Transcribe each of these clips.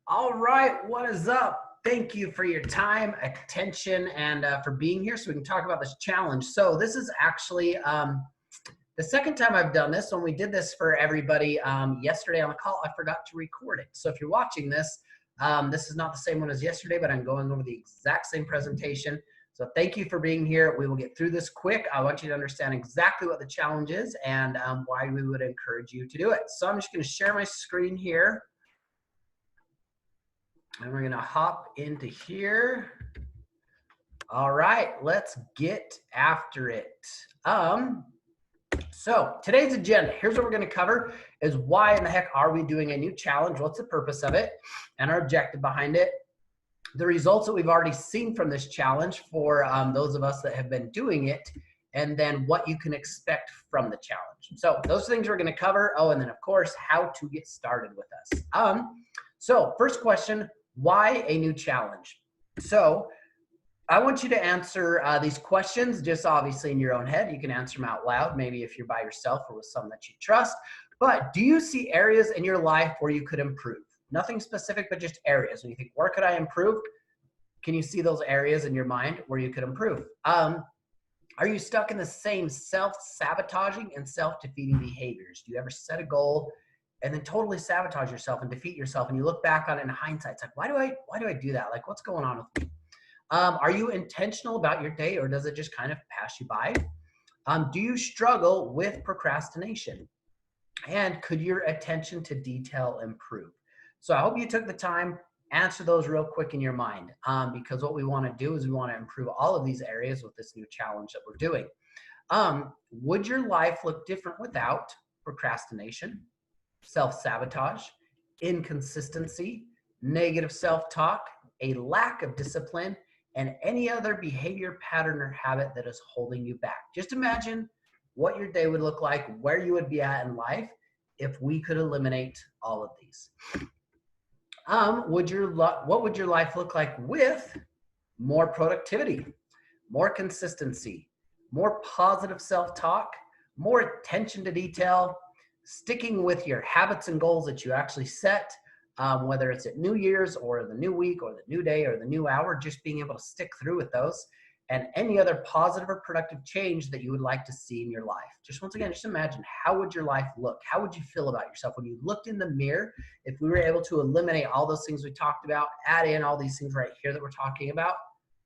All right, what is up? Thank you for your time, attention, and for being here so we can talk about this challenge. So this is actually the second time I've done this. When we did this for everybody yesterday on the call, I forgot to record it. So if you're watching this, this is not the same one as yesterday, but I'm going over the exact same presentation. So thank you for being here. We will get through this quick. I want you to understand exactly what the challenge is and why we would encourage you to do it. So I'm just going to share my screen here. And we're gonna hop into here. All right, let's get after it. So today's agenda, here's what we're gonna cover is why in the heck are we doing a new challenge? What's the purpose of it and our objective behind it? The results that we've already seen from this challenge for those of us that have been doing it, and then what you can expect from the challenge. So those things we're gonna cover. Oh, and then of course, how to get started with us. So first question, why a new challenge? So I want you to answer these questions just obviously in your own head. You can answer them out loud, maybe if you're by yourself or with someone that you trust. But do you see areas in your life where you could improve? Nothing specific, but just areas. When you think, where could I improve? Can you see those areas in your mind where you could improve? Are you stuck in the same self-sabotaging and self-defeating behaviors? Do you ever set a goal and then totally sabotage yourself and defeat yourself, and you look back on it in hindsight, it's like, why do I do that? Like, what's going on with me? Are you intentional about your day, or does it just kind of pass you by? Do you struggle with procrastination? And could your attention to detail improve? So I hope you took the time, answer those real quick in your mind, because what we want to do is we want to improve all of these areas with this new challenge that we're doing. Would your life look different without procrastination, self-sabotage, inconsistency, negative self-talk, a lack of discipline, and any other behavior, pattern, or habit that is holding you back? Just imagine what your day would look like, where you would be at in life if we could eliminate all of these. What would your life look like with more productivity, more consistency, more positive self-talk, more attention to detail, sticking with your habits and goals that you actually set, whether it's at New Year's or the new week or the new day or the new hour, just being able to stick through with those, and any other positive or productive change that you would like to see in your life. Just once again, just imagine, how would your life look? How would you feel about yourself when you looked in the mirror? If we were able to eliminate all those things we talked about, add in all these things right here that we're talking about,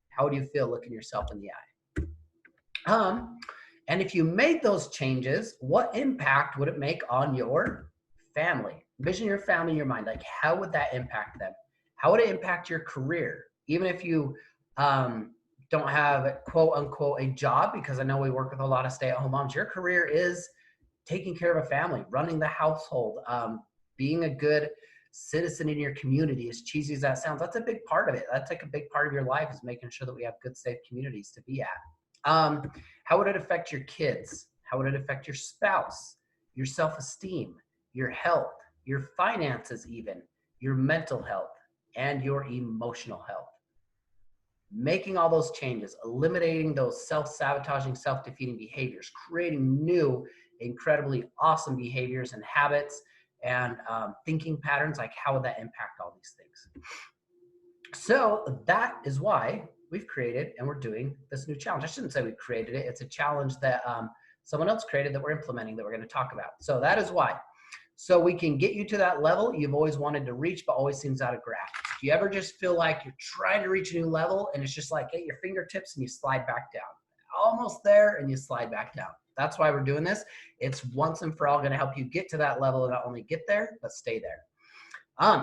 how would you feel looking yourself in the eye? And if you made those changes, what impact would it make on your family? Envision your family in your mind. Like, how would that impact them? How would it impact your career? Even if you don't have, quote unquote, a job, because I know we work with a lot of stay-at-home moms, your career is taking care of a family, running the household, being a good citizen in your community. As cheesy as that sounds, that's a big part of it. That's like a big part of your life, is making sure that we have good, safe communities to be at. How would it affect your kids? How would it affect your spouse, your self-esteem, your health, your finances, even your mental health and your emotional health? Making all those changes, eliminating those self-sabotaging, self-defeating behaviors, creating new, incredibly awesome behaviors and habits and thinking patterns, like how would that impact all these things? So that is why we've created and we're doing this new challenge. I shouldn't say we created it. It's a challenge that someone else created that we're implementing, that we're going to talk about. So that is why. So we can get you to that level you've always wanted to reach, but always seems out of grasp. Do you ever just feel like you're trying to reach a new level and it's just like at your fingertips and you slide back down? Almost there and you slide back down. That's why we're doing this. It's once and for all going to help you get to that level, and not only get there, but stay there.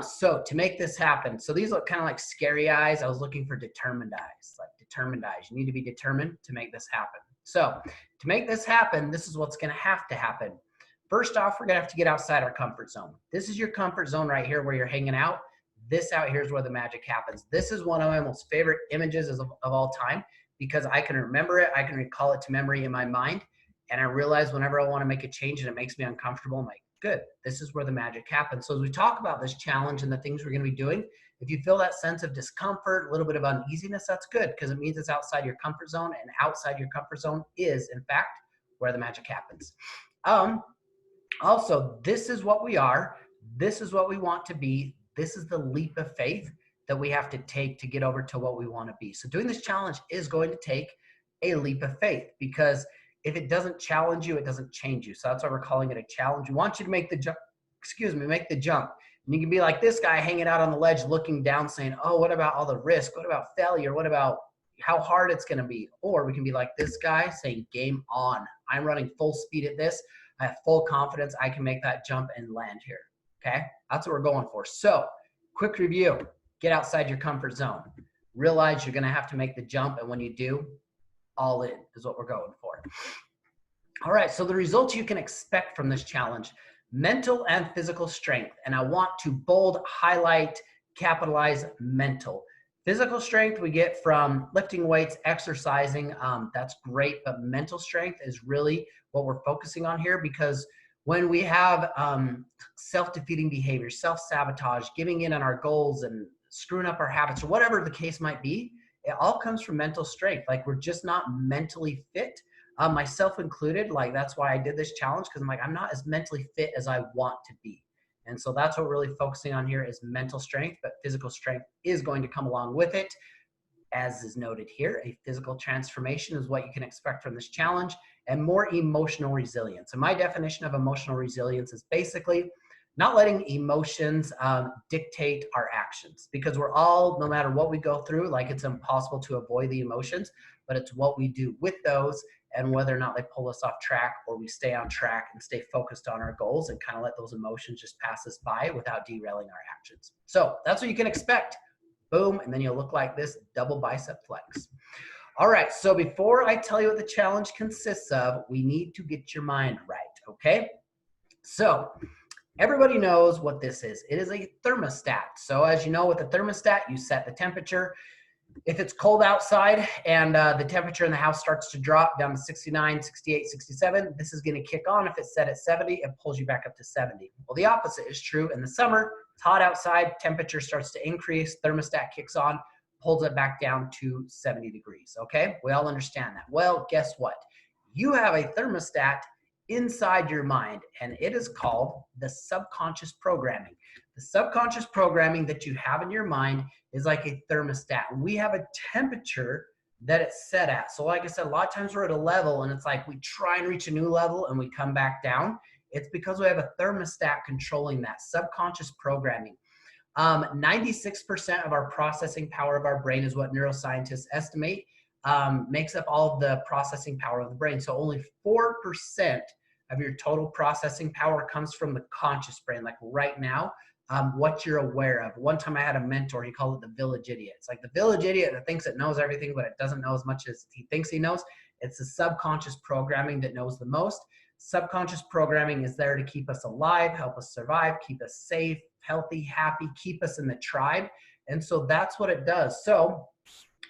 So to make this happen, so these look kind of like scary eyes. I was looking for determined eyes, like determined eyes. You need to be determined to make this happen. So to make this happen, this is what's going to happen. First off, we're going to have to get outside our comfort zone. This is your comfort zone right here where you're hanging out. This out here is where the magic happens. This is one of my most favorite images of all time, because I can remember it. I can recall it to memory in my mind. And I realize whenever I want to make a change and it makes me uncomfortable, I'm like, good, this is where the magic happens. So as we talk about this challenge and the things we're going to be doing, if you feel that sense of discomfort, a little bit of uneasiness, that's good, because it means it's outside your comfort zone, and outside your comfort zone is, in fact, where the magic happens. Also, this is what we are. This is what we want to be. this is the leap of faith that we have to take to get over to what we want to be. So doing this challenge is going to take a leap of faith, because if it doesn't challenge you, it doesn't change you. So that's why we're calling it a challenge. We want you to make the jump, make the jump. And you can be like this guy hanging out on the ledge, looking down saying, oh, what about all the risk? What about failure? What about how hard it's going to be? Or we can be like this guy saying, game on. I'm running full speed at this. I have full confidence I can make that jump and land here. Okay, that's what we're going for. So quick review, get outside your comfort zone. Realize you're going to have to make the jump. And when you do, all in is what we're going for. All right, so the results you can expect from this challenge: mental and physical strength. And I want to bold, highlight, capitalize mental. Physical strength we get from lifting weights, exercising. That's great, but mental strength is really what we're focusing on here, because when we have self-defeating behavior, self-sabotage, giving in on our goals and screwing up our habits, or whatever the case might be, it all comes from mental strength. Like, we're just not mentally fit. Myself included, like that's why I did this challenge, because I'm like, I'm not as mentally fit as I want to be. And so that's what we're really focusing on here is mental strength, but physical strength is going to come along with it. As is noted here, a physical transformation is what you can expect from this challenge, and more emotional resilience. And my definition of emotional resilience is basically not letting emotions dictate our actions, because we're all, no matter what we go through, like it's impossible to avoid the emotions, but it's what we do with those and whether or not they pull us off track, or we stay on track and stay focused on our goals and kind of let those emotions just pass us by without derailing our actions. So that's what you can expect. Boom, and then you'll look like this, double bicep flex. All right, so before I tell you what the challenge consists of, we need to get your mind right, okay? So everybody knows what this is. It is a thermostat. So as you know, with a thermostat, you set the temperature. If it's cold outside and the temperature in the house starts to drop down to 69, 68, 67, this is going to kick on. If it's set at 70, it pulls you back up to 70. Well, the opposite is true in the summer. It's hot outside, temperature starts to increase, thermostat kicks on, pulls it back down to 70 degrees. Okay, we all understand that. Well, guess what? You have a thermostat inside your mind, and it is called the subconscious programming. The subconscious programming that you have in your mind is like a thermostat. We have a temperature that it's set at. So like I said, a lot of times we're at a level and it's like we try and reach a new level and we come back down. It's because we have a thermostat controlling that subconscious programming. 96% of our processing power of our brain is what neuroscientists estimate makes up all of the processing power of the brain. So only 4% of your total processing power comes from the conscious brain, like right now. What you're aware of. One time I had a mentor, he called it the village idiot. It's like the village idiot that thinks it knows everything, but it doesn't know as much as he thinks he knows. It's the subconscious programming that knows the most. Subconscious programming is there to keep us alive, help us survive, keep us safe, healthy, happy, keep us in the tribe. And so that's what it does. So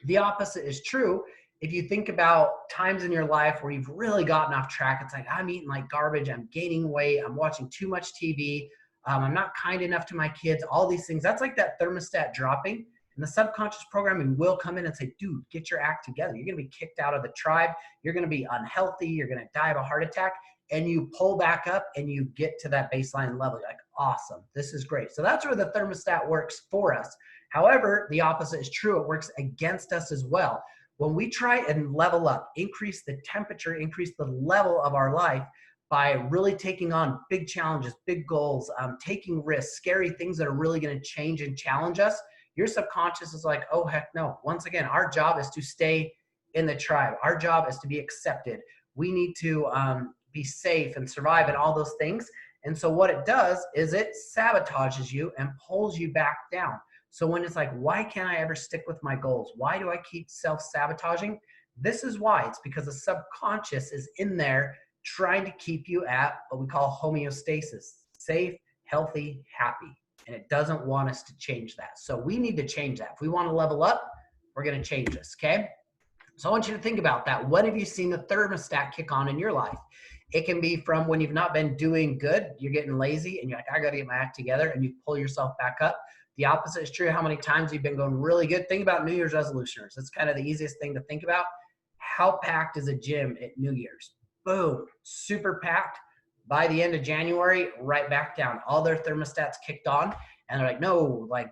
the opposite is true. If you think about times in your life where you've really gotten off track, it's like, I'm eating like garbage, I'm gaining weight, I'm watching too much TV, I'm not kind enough to my kids, all these things. That's like that thermostat dropping. And the subconscious programming will come in and say, dude, get your act together. You're going to be kicked out of the tribe. You're going to be unhealthy. You're going to die of a heart attack. And you pull back up and you get to that baseline level. You're like, awesome, this is great. So that's where the thermostat works for us. However, the opposite is true. It works against us as well. When we try and level up, increase the temperature, increase the level of our life, by really taking on big challenges, big goals, taking risks, scary things that are really going to change and challenge us, your subconscious is like, oh, heck no. Once again, our job is to stay in the tribe. Our job is to be accepted. We need to be safe and survive and all those things. And so what it does is it sabotages you and pulls you back down. So when it's like, why can't I ever stick with my goals? Why do I keep self-sabotaging? This is why. It's because the subconscious is in there trying to keep you at what we call homeostasis, safe, healthy, happy. And it doesn't want us to change that. So we need to change that. If we want to level up, we're going to change this, okay? So I want you to think about that. When have you seen the thermostat kick on in your life? It can be from when you've not been doing good, you're getting lazy, and you're like, I got to get my act together, and you pull yourself back up. The opposite is true. How many times you've been going really good? Think about New Year's resolutions. That's kind of the easiest thing to think about. How packed is a gym at New Year's? Boom, super packed. By the end of January, right back down. All their thermostats kicked on. And they're like, no, like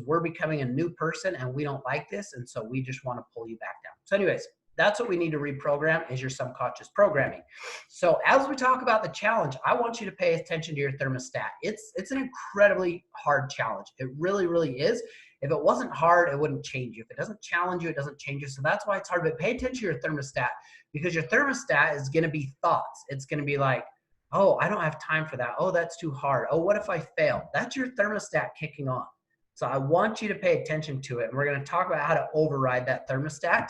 we're becoming a new person and we don't like this. And so we just want to pull you back down. So anyways, that's what we need to reprogram is your subconscious programming. So as we talk about the challenge, I want you to pay attention to your thermostat. It's an incredibly hard challenge. It really, really is. If it wasn't hard, it wouldn't change you. If it doesn't challenge you, it doesn't change you. So that's why it's hard. But pay attention to your thermostat, because your thermostat is going to be thoughts. It's going to be like, oh, I don't have time for that. Oh, that's too hard. Oh, what if I fail? That's your thermostat kicking on. So I want you to pay attention to it. And we're going to talk about how to override that thermostat.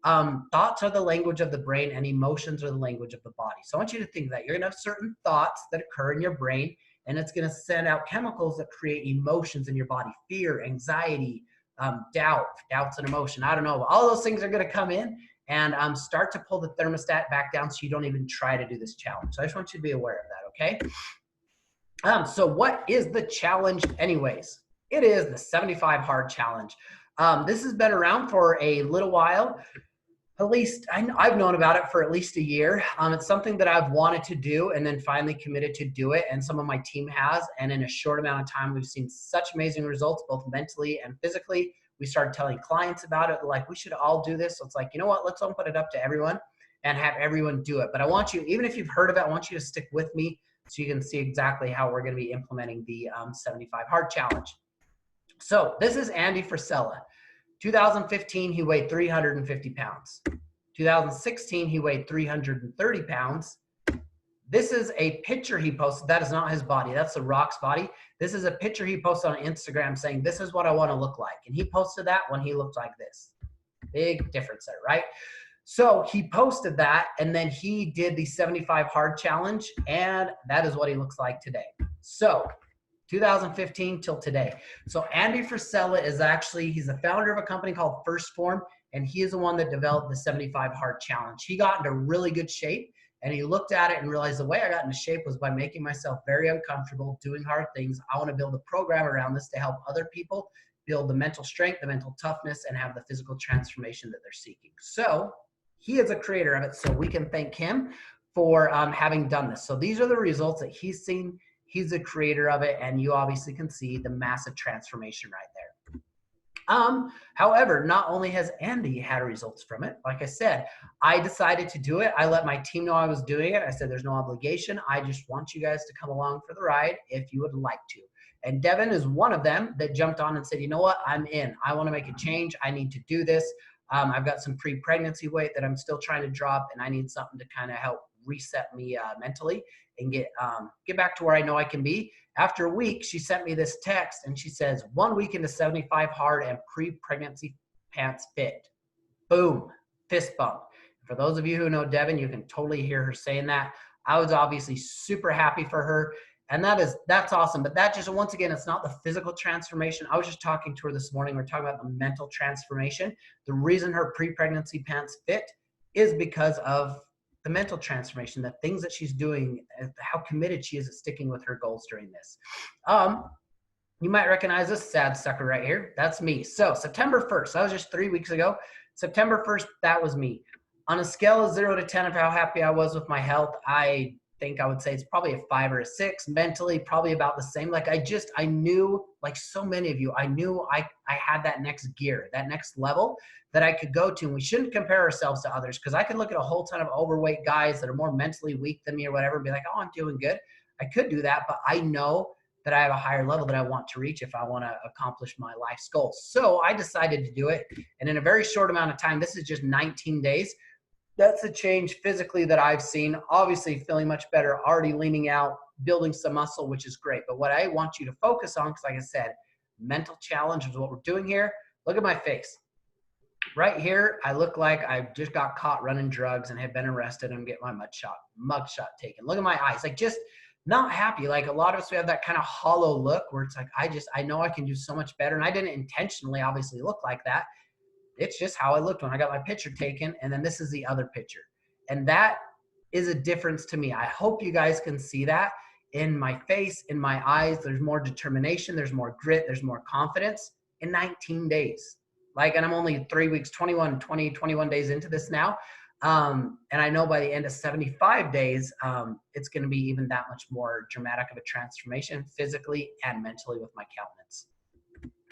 Thoughts are the language of the brain and emotions are the language of the body. So I want you to think that you're going to have certain thoughts that occur in your brain, and it's going to send out chemicals that create emotions in your body: fear, anxiety, doubts and emotion. I don't know. All those things are going to come in and start to pull the thermostat back down so you don't even try to do this challenge. So I just want you to be aware of that, okay? So what is the challenge anyways? It is the 75 hard challenge. This has been around for a little while. At least I've known about it for at least a year. It's something that I've wanted to do and then finally committed to do it. And some of my team has. And in a short amount of time, we've seen such amazing results, both mentally and physically. We started telling clients about it. Like, we should all do this. So it's like, you know what? Let's open it up to everyone and have everyone do it. But I want you, even if you've heard of it, I want you to stick with me so you can see exactly how we're going to be implementing the 75 hard challenge. So this is Andy Frisella. 2015, he weighed 350 pounds. 2016, he weighed 330 pounds. This is a picture he posted. That is not his body. That's The Rock's body. This is a picture he posted on Instagram saying, this is what I want to look like. And he posted that when he looked like this. Big difference there, right? So he posted that, and then he did the 75 hard challenge, and that is what he looks like today. So 2015 till today. So Andy Frisella is actually, he's the founder of a company called First Form, and he is the one that developed the 75 hard challenge. He got into really good shape, and he looked at it and realized the way I got into shape was by making myself very uncomfortable, doing hard things. I want to build a program around this to help other people build the mental strength, the mental toughness, and have the physical transformation that they're seeking. So he is a creator of it, so we can thank him for having done this. So these are the results that he's seen. He's the creator of it, and you obviously can see the massive transformation right there. However, not only has Andy had results from it, like I said, I decided to do it. I let my team know I was doing it. I said, there's no obligation. I just want you guys to come along for the ride if you would like to. And Devin is one of them that jumped on and said, you know what, I'm in. I want to make a change. I need to do this. I've got some pre-pregnancy weight that I'm still trying to drop, and I need something to kind of help reset me mentally and get back to where I know I can be. After a week, she sent me this text, and she says, 1 week into 75 hard and pre-pregnancy pants fit. Boom, fist bump. For those of you who know Devin, you can totally hear her saying that. I was obviously super happy for her, and that's awesome. But that just, once again, it's not the physical transformation. I was just talking to her this morning. We're talking about the mental transformation. The reason her pre-pregnancy pants fit is because of the mental transformation, the things that she's doing, how committed she is at sticking with her goals during this. You might recognize this sad sucker right here. That's me. So September 1st, that was just 3 weeks ago. September 1st, that was me. On a scale of 0 to 10 of how happy I was with my health, I think I would say it's probably a 5 or a 6. Mentally, probably about the same. Like I knew, like so many of you, I knew I had that next gear, that next level that I could go to. And we shouldn't compare ourselves to others, because I could look at a whole ton of overweight guys that are more mentally weak than me or whatever and be like, oh, I'm doing good. I could do that, but I know that I have a higher level that I want to reach if I want to accomplish my life's goals. So I decided to do it. And in a very short amount of time, this is just 19 days. That's a change physically that I've seen. Obviously feeling much better, already leaning out, building some muscle, which is great. But what I want you to focus on, because like I said, mental challenge is what we're doing here. Look at my face. Right here, I look like I just got caught running drugs and have been arrested and get my mugshot taken. Look at my eyes, like just not happy. Like a lot of us, we have that kind of hollow look where it's like, I know I can do so much better. And I didn't intentionally obviously look like that. It's just how I looked when I got my picture taken. And then this is the other picture. And that is a difference to me. I hope you guys can see that in my face, in my eyes. There's more determination. There's more grit. There's more confidence in 19 days. Like, and I'm only 3 weeks, 21 days into this now. And I know by the end of 75 days, it's going to be even that much more dramatic of a transformation physically and mentally with my countenance.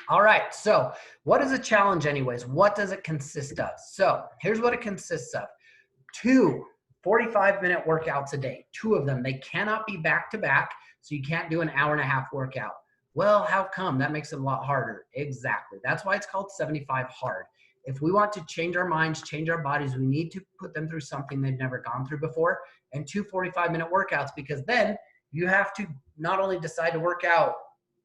All right, so what is a challenge anyways? What does it consist of? So here's what it consists of. 2 45-minute workouts a day, 2 of them. They cannot be back to back, so you can't do an hour-and-a-half workout. Well, how come? That makes it a lot harder. Exactly. That's why it's called 75 hard. If we want to change our minds, change our bodies, we need to put them through something they've never gone through before, and 2 45-minute workouts, because then you have to not only decide to work out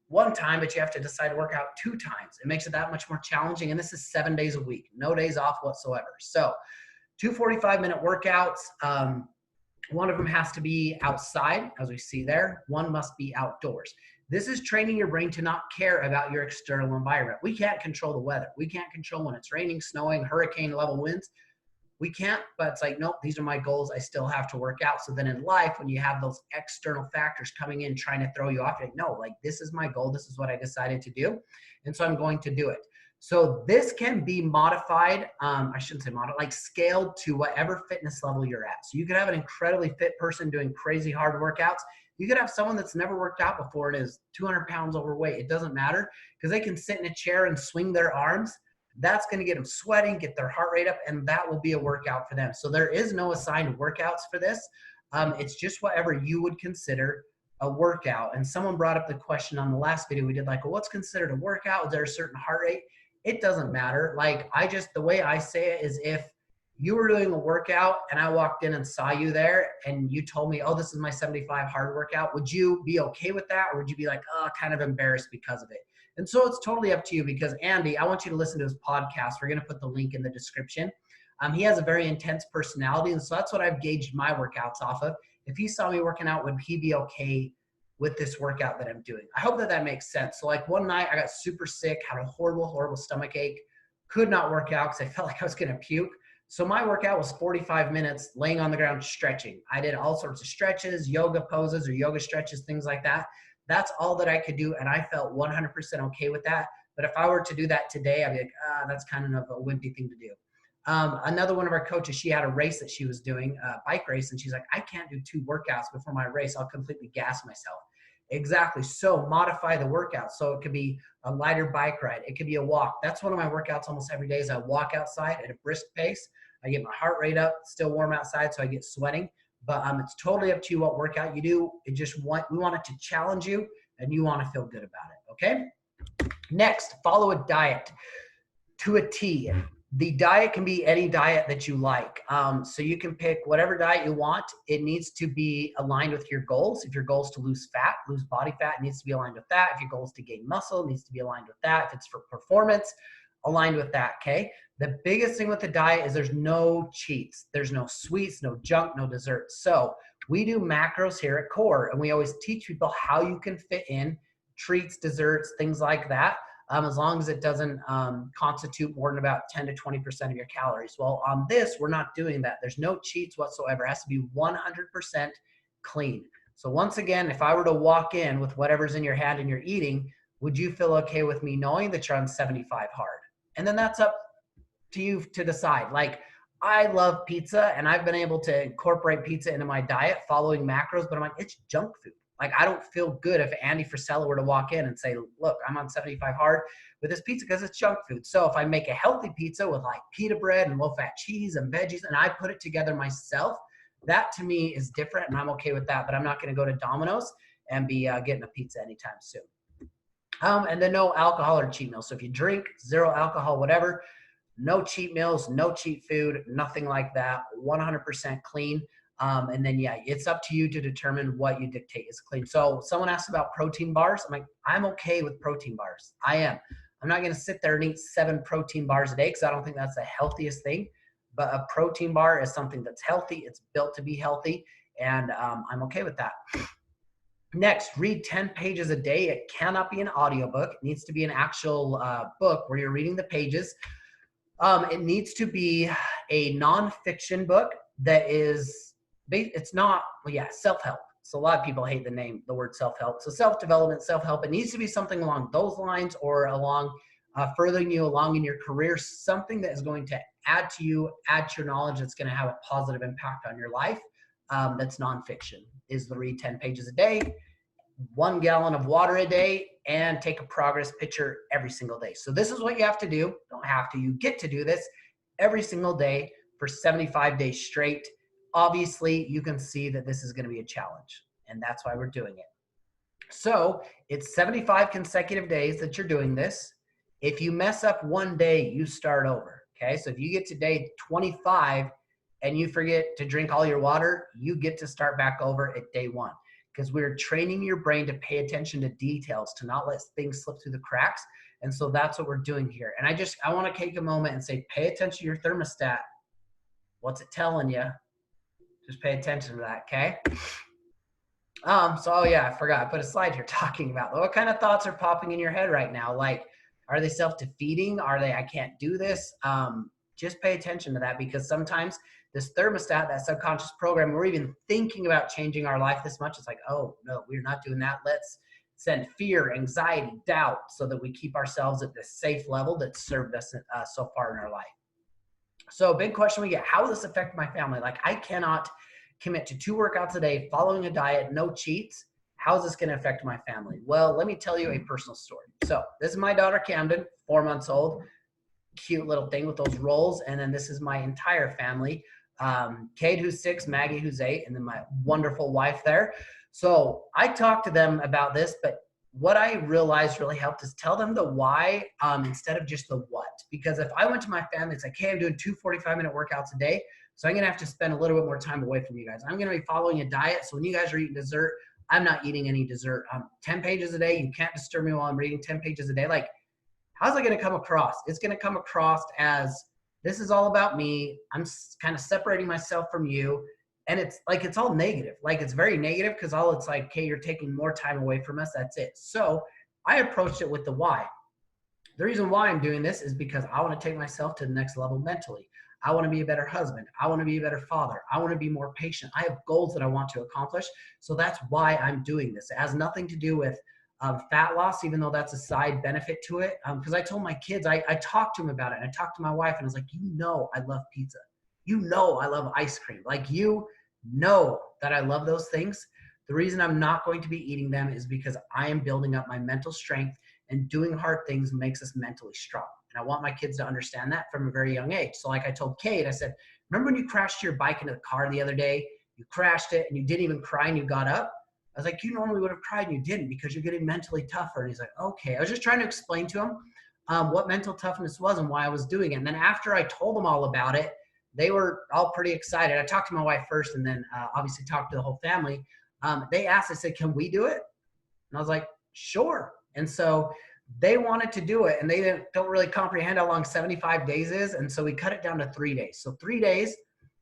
1 time, but you have to decide to work out 2 times. It makes it that much more challenging, and this is 7 days a week, no days off whatsoever. So 2 45-minute workouts. 1 of them has to be outside, as we see there. 1 must be outdoors. This is training your brain to not care about your external environment. We can't control the weather. We can't control when it's raining, snowing, hurricane level winds. We can't, but it's like, nope, these are my goals. I still have to work out. So then in life, when you have those external factors coming in, trying to throw you off, like, no, like this is my goal. This is what I decided to do. And so I'm going to do it. So this can be modified, I shouldn't say modified, like scaled to whatever fitness level you're at. So you could have an incredibly fit person doing crazy hard workouts. You could have someone that's never worked out before and is 200 pounds overweight. It doesn't matter, because they can sit in a chair and swing their arms. That's going to get them sweating, get their heart rate up, and that will be a workout for them. So there is no assigned workouts for this. It's just whatever you would consider a workout. And someone brought up the question on the last video we did, like, well, what's considered a workout? Is there a certain heart rate? It doesn't matter. Like, the way I say it is, if you were doing a workout and I walked in and saw you there and you told me, oh, this is my 75 hard workout, would you be okay with that? Or would you be like, oh, kind of embarrassed because of it? And so it's totally up to you, because Andy, I want you to listen to his podcast. We're going to put the link in the description. He has a very intense personality. And so that's what I've gauged my workouts off of. If he saw me working out, would he be okay with this workout that I'm doing? I hope that that makes sense. So like one night I got super sick, had a horrible stomach ache, could not work out because I felt like I was going to puke. So my workout was 45 minutes laying on the ground stretching. I did all sorts of stretches, yoga poses or yoga stretches, things like that. That's all that I could do, and I felt 100% okay with that. But if I were to do that today, I'd be like, that's kind of a wimpy thing to do. Another one of our coaches, she had a race that she was doing, a bike race, and she's like, I can't do 2 workouts before my race. I'll completely gas myself. Exactly. So modify the workout. So it could be a lighter bike ride. It could be a walk. That's one of my workouts almost every day, is I walk outside at a brisk pace. I get my heart rate up, still warm outside, so I get sweating. But it's totally up to you what workout you do. We want it to challenge you, and you want to feel good about it, okay? Next, follow a diet to a T. The diet can be any diet that you like. So you can pick whatever diet you want. It needs to be aligned with your goals. If your goal is to lose fat, lose body fat, it needs to be aligned with that. If your goal is to gain muscle, it needs to be aligned with that. If it's for performance, aligned with that, okay? The biggest thing with the diet is there's no cheats. There's no sweets, no junk, no desserts. So we do macros here at Core, and we always teach people how you can fit in treats, desserts, things like that, as long as it doesn't constitute more than about 10 to 20% of your calories. Well, on this, we're not doing that. There's no cheats whatsoever. It has to be 100% clean. So once again, if I were to walk in with whatever's in your hand and you're eating, would you feel okay with me knowing that you're on 75 hard? And then that's up to you to decide. Like, I love pizza, and I've been able to incorporate pizza into my diet following macros, but I'm like, it's junk food. Like, I don't feel good if Andy Frisella were to walk in and say, look, I'm on 75 hard with this pizza, because it's junk food. So if I make a healthy pizza with like pita bread and low-fat cheese and veggies, and I put it together myself, that to me is different, and I'm okay with that. But I'm not going to go to Domino's and be getting a pizza anytime soon. And then no alcohol or cheat meals. So if you drink, 0 alcohol, whatever, no cheat meals, no cheat food, nothing like that, 100% clean. And then, yeah, it's up to you to determine what you dictate is clean. So someone asked about protein bars. I'm like, I'm okay with protein bars. I am. I'm not going to sit there and eat 7 protein bars a day, because I don't think that's the healthiest thing. But a protein bar is something that's healthy. It's built to be healthy. And I'm okay with that. Next, read 10 pages a day. It cannot be an audiobook. It needs to be an actual book where you're reading the pages. It needs to be a nonfiction book that is, it's not, well, yeah, self-help. So a lot of people hate the word self-help. So self-development, self-help, it needs to be something along those lines, or along furthering you along in your career, something that is going to add to you, add to your knowledge, that's going to have a positive impact on your life. That's nonfiction, is to read 10 pages a day, 1 gallon of water a day, and take a progress picture every single day. So this is what you have to do. Don't have to, you get to do this every single day for 75 days straight. Obviously, you can see that this is going to be a challenge, and that's why we're doing it. So it's 75 consecutive days that you're doing this. If you mess up one day, you start over. Okay, so if you get to day 25 and you forget to drink all your water, you get to start back over at day 1, because we're training your brain to pay attention to details, to not let things slip through the cracks. And so that's what we're doing here. And I want to take a moment and say, pay attention to your thermostat. What's it telling you? Just pay attention to that, okay? Oh yeah, I forgot. I put a slide here talking about what kind of thoughts are popping in your head right now. Like, are they self-defeating? Are they, I can't do this? Just pay attention to that, because sometimes this thermostat, that subconscious program, we're even thinking about changing our life this much. It's like, oh no, we're not doing that. Let's send fear, anxiety, doubt, so that we keep ourselves at this safe level that's served us so far in our life. So big question we get, how will this affect my family? Like, I cannot commit to 2 workouts a day, following a diet, no cheats. How is this going to affect my family? Well, let me tell you a personal story. So this is my daughter, Camden, 4 months old, cute little thing with those rolls. And then this is my entire family. Kate, who's 6, Maggie, who's 8, and then my wonderful wife there. So I talked to them about this, but what I realized really helped is tell them the why instead of just the what. Because if I went to my family, it's like, hey, I'm doing 2 45-minute workouts a day, so I'm going to have to spend a little bit more time away from you guys. I'm going to be following a diet, so when you guys are eating dessert, I'm not eating any dessert. 10 pages a day, you can't disturb me while I'm reading 10 pages a day. Like, how's it going to come across? It's going to come across as, this is all about me. I'm kind of separating myself from you. And it's like, it's all negative. Like, it's very negative, because all it's like, okay, you're taking more time away from us. That's it. So I approached it with the why. The reason why I'm doing this is because I want to take myself to the next level mentally. I want to be a better husband. I want to be a better father. I want to be more patient. I have goals that I want to accomplish. So that's why I'm doing this. It has nothing to do with fat loss, even though that's a side benefit to it. Because I told my kids, I talked to them about it. And I talked to my wife, and I was like, you know, I love pizza. You know, I love ice cream. Like, you know that I love those things. The reason I'm not going to be eating them is because I am building up my mental strength, and doing hard things makes us mentally strong. And I want my kids to understand that from a very young age. So like I told Kate, I said, remember when you crashed your bike into the car the other day? You crashed it and you didn't even cry and you got up? I was like, you normally would have cried and you didn't, because you're getting mentally tougher. And he's like, okay. I was just trying to explain to him what mental toughness was and why I was doing it. And then after I told them all about it, they were all pretty excited. I talked to my wife first, and then obviously talked to the whole family. They asked, I said, can we do it? And I was like, sure. And so they wanted to do it, and they don't really comprehend how long 75 days is. And so we cut it down to 3 days. So 3 days,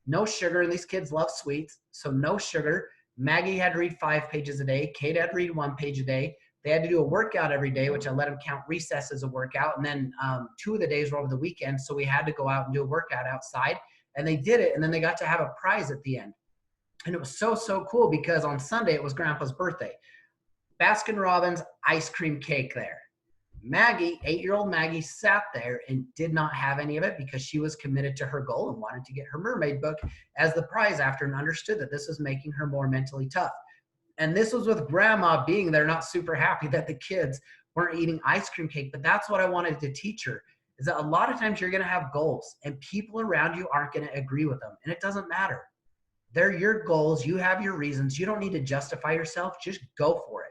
no sugar. And these kids love sweets. So no sugar. Maggie had to read 5 pages a day. Kate had to read 1 page a day. They had to do a workout every day, which I let them count recess as a workout. And then 2 of the days were over the weekend. So we had to go out and do a workout outside, and they did it. And then they got to have a prize at the end. And it was so, so cool, because on Sunday, it was Grandpa's birthday. Baskin Robbins ice cream cake there. Maggie, 8-year-old Maggie, sat there and did not have any of it, because she was committed to her goal and wanted to get her mermaid book as the prize after, and understood that this was making her more mentally tough. And this was with grandma being there, not super happy that the kids weren't eating ice cream cake. But that's what I wanted to teach her, is that a lot of times you're going to have goals, and people around you aren't going to agree with them. And it doesn't matter. They're your goals. You have your reasons. You don't need to justify yourself. Just go for it.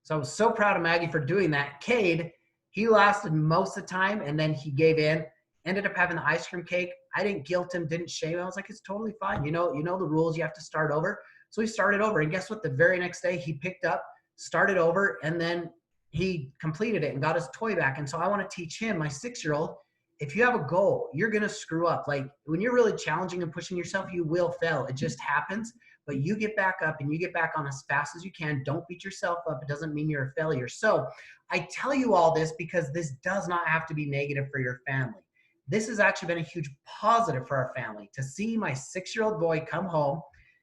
So I was so proud of Maggie for doing that. Cade, he lasted most of the time, and then he gave in, ended up having the ice cream cake. I didn't guilt him, didn't shame him. I was like, it's totally fine. You know the rules. You have to start over. So he started over. And guess what? The very next day, he picked up, started over, and then he completed it and got his toy back. And so I want to teach him, my 6-year-old, if you have a goal, you're going to screw up. Like, when you're really challenging and pushing yourself, you will fail. It just happens. But you get back up and you get back on as fast as you can. Don't beat yourself up. It doesn't mean you're a failure. So I tell you all this because this does not have to be negative for your family. This has actually been a huge positive for our family. To see my 6-year-old boy come home,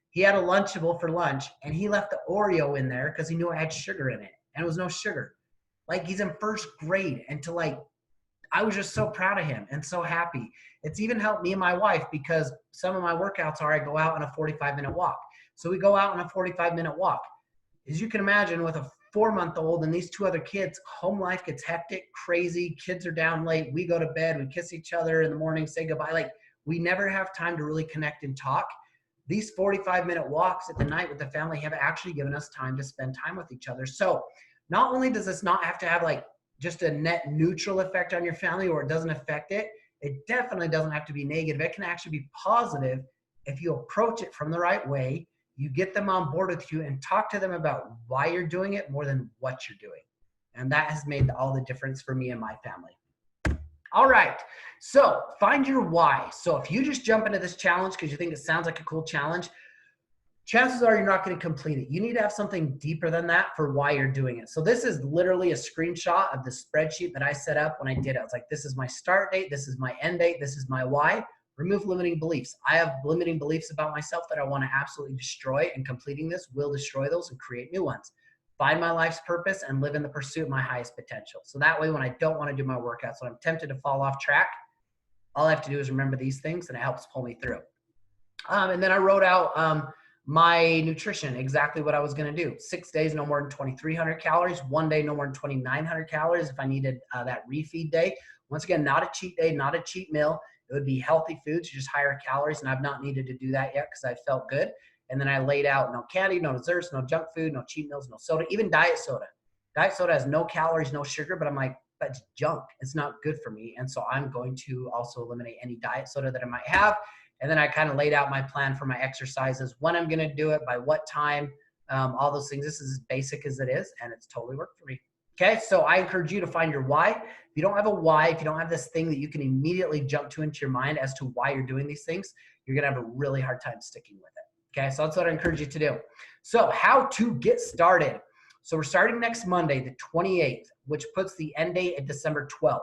he had a Lunchable for lunch, and he left the Oreo in there because he knew it had sugar in it, and it was no sugar. Like, he's in 1st grade, and to I was just so proud of him and so happy. It's even helped me and my wife because some of my workouts are I go out on a 45-minute walk. So we go out on a 45-minute walk. As you can imagine, with a 4-month-old and these 2 other kids, home life gets hectic, crazy. Kids are down late. We go to bed. We kiss each other in the morning, say goodbye. Like, we never have time to really connect and talk. These 45-minute walks at the night with the family have actually given us time to spend time with each other. So not only does this not have to have like just a net neutral effect on your family, or it doesn't affect it, it definitely doesn't have to be negative. It can actually be positive if you approach it from the right way. You get them on board with you and talk to them about why you're doing it more than what you're doing. And that has made all the difference for me and my family. All right, so find your why. So if you just jump into this challenge because you think it sounds like a cool challenge, chances are you're not going to complete it. You need to have something deeper than that for why you're doing it. So this is literally a screenshot of the spreadsheet that I set up when I did it. It's like, this is my start date, this is my end date, this is my why. Remove limiting beliefs. I have limiting beliefs about myself that I want to absolutely destroy, and completing this will destroy those and create new ones. Find my life's purpose and live in the pursuit of my highest potential. So that way, when I don't want to do my workouts, when I'm tempted to fall off track, all I have to do is remember these things and it helps pull me through. And then I wrote out my nutrition, exactly what I was going to do. 6 days, no more than 2,300 calories. 1 day, no more than 2,900 calories if I needed that refeed day. Once again, not a cheat day, not a cheat meal. It would be healthy foods, just higher calories, and I've not needed to do that yet because I felt good. And then I laid out no candy, no desserts, no junk food, no cheat meals, no soda, even diet soda. Diet soda has no calories, no sugar, but I'm like, that's junk. It's not good for me. And so I'm going to also eliminate any diet soda that I might have. And then I kind of laid out my plan for my exercises, when I'm going to do it, by what time, all those things. This is as basic as it is, and it's totally worked for me. Okay, so I encourage you to find your why. If you don't have a why, if you don't have this thing that you can immediately jump to into your mind as to why you're doing these things, you're going to have a really hard time sticking with it. Okay, so that's what I encourage you to do. So how to get started. So we're starting next Monday, the 28th, which puts the end date at December 12th.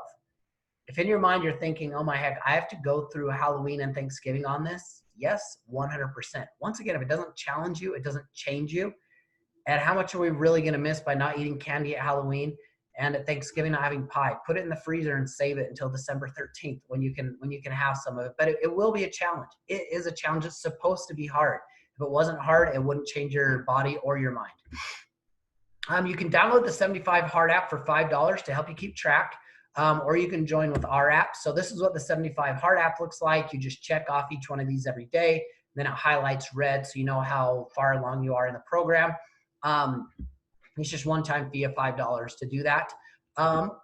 If in your mind you're thinking, oh my heck, I have to go through Halloween and Thanksgiving on this, yes, 100%. Once again, if it doesn't challenge you, it doesn't change you. And how much are we really going to miss by not eating candy at Halloween and at Thanksgiving not having pie? Put it in the freezer and save it until December 13th when you can have some of it. But it will be a challenge. It is a challenge. It's supposed to be hard. If it wasn't hard, it wouldn't change your body or your mind. You can download the 75 Hard app for $5 to help you keep track, or you can join with our app. So this is what the 75 Hard app looks like. You just check off each one of these every day. Then it highlights red so you know how far along you are in the program. It's just one-time fee of $5 to do that.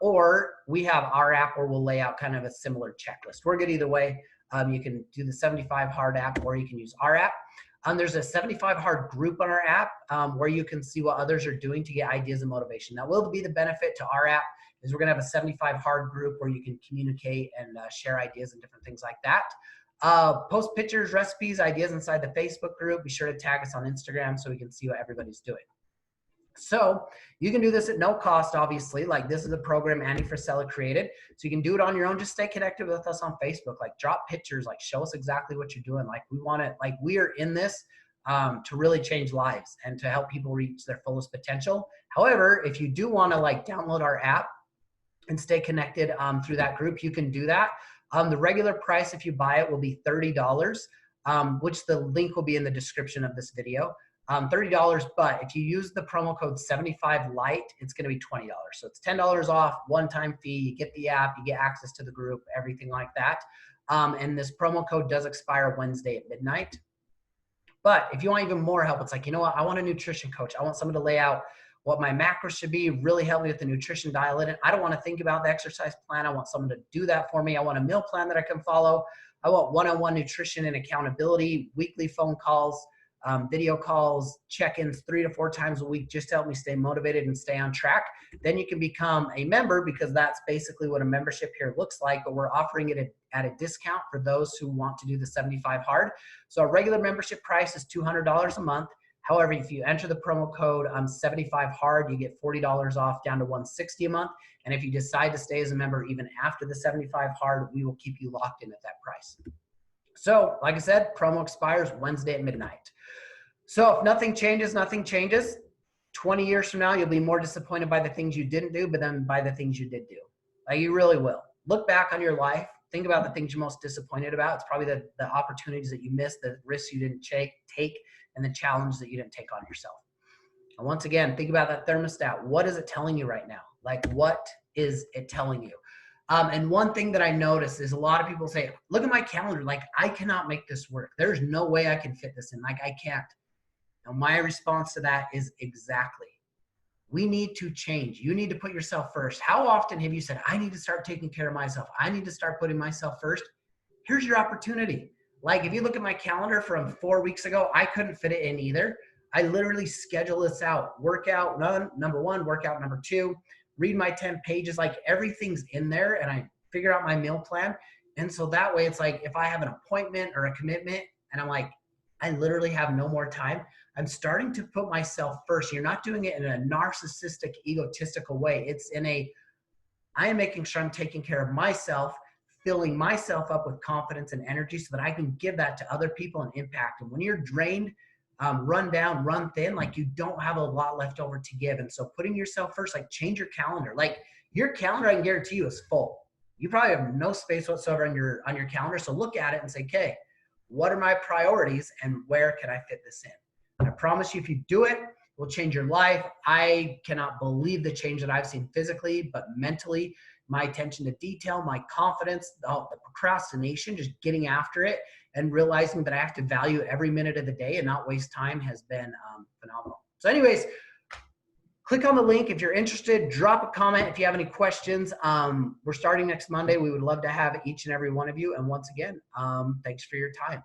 Or we have our app where we'll lay out kind of a similar checklist. We're good either way. You can do the 75 Hard app, or you can use our app. There's a 75 Hard group on our app where you can see what others are doing to get ideas and motivation. Now, will be the benefit to our app is we're going to have a 75 Hard group where you can communicate and share ideas and different things like that. Post pictures, recipes, ideas inside the Facebook group. Be sure to tag us on Instagram so we can see what everybody's doing. So you can do this at no cost, obviously. Like, this is a program Annie Frisella created. So you can do it on your own. Just stay connected with us on Facebook. Like, drop pictures, like show us exactly what you're doing. Like, we want to, like, we are in this to really change lives and to help people reach their fullest potential. However, if you do want to like download our app and stay connected through that group, you can do that. The regular price, if you buy it, will be $30, which the link will be in the description of this video. $30, but if you use the promo code 75LIGHT, it's going to be $20. So it's $10 off, one-time fee. You get the app, you get access to the group, everything like that. And this promo code does expire Wednesday at midnight. But if you want even more help, it's like, you know what? I want a nutrition coach. I want someone to lay out what my macros should be, really help me with the nutrition dial in it. I don't want to think about the exercise plan. I want someone to do that for me. I want a meal plan that I can follow. I want one-on-one nutrition and accountability, weekly phone calls, video calls, check-ins 3 to 4 times a week, just to help me stay motivated and stay on track. Then you can become a member, because that's basically what a membership here looks like, but we're offering it at a discount for those who want to do the 75 Hard. So our regular membership price is $200 a month. However, if you enter the promo code 75 Hard, you get $40 off, down to $160 a month. And if you decide to stay as a member even after the 75 Hard, we will keep you locked in at that price. So like I said, promo expires Wednesday at midnight. So if nothing changes, nothing changes. 20 years from now, you'll be more disappointed by the things you didn't do, but then by the things you did do. Like, you really will. look back on your life, think about the things you're most disappointed about. It's probably the opportunities that you missed, the risks you didn't take, and the challenge that you didn't take on yourself. And once again, think about that thermostat. What is it telling you right now? Like, what is it telling you? And one thing that I noticed is a lot of people say, look at my calendar. Like, I cannot make this work. There's no way I can fit this in. Like, I can't. Now, my response to that is exactly. We need to change. You need to put yourself first. How often have you said, I need to start taking care of myself. I need to start putting myself first. Here's your opportunity. Like, if you look at my calendar from 4 weeks ago, I couldn't fit it in either. I literally schedule this out. Workout number 1, workout number 2, read my 10 pages, like everything's in there, and I figure out my meal plan. And so that way it's like, if I have an appointment or a commitment and I'm like, I literally have no more time, I'm starting to put myself first. You're not doing it in a narcissistic, egotistical way. It's in a, I am making sure I'm taking care of myself, filling myself up with confidence and energy so that I can give that to other people and impact. And when you're drained, run down, run thin, like you don't have a lot left over to give. And so putting yourself first, like change your calendar. Like your calendar, I can guarantee you, is full. You probably have no space whatsoever on your calendar. So look at it and say, okay, what are my priorities and where can I fit this in? I promise you, if you do it, it will change your life. I cannot believe the change that I've seen physically, but mentally, my attention to detail, my confidence, the procrastination, just getting after it and realizing that I have to value every minute of the day and not waste time has been phenomenal. So anyways, click on the link if you're interested. Drop a comment if you have any questions. We're starting next Monday. We would love to have each and every one of you. And once again, thanks for your time.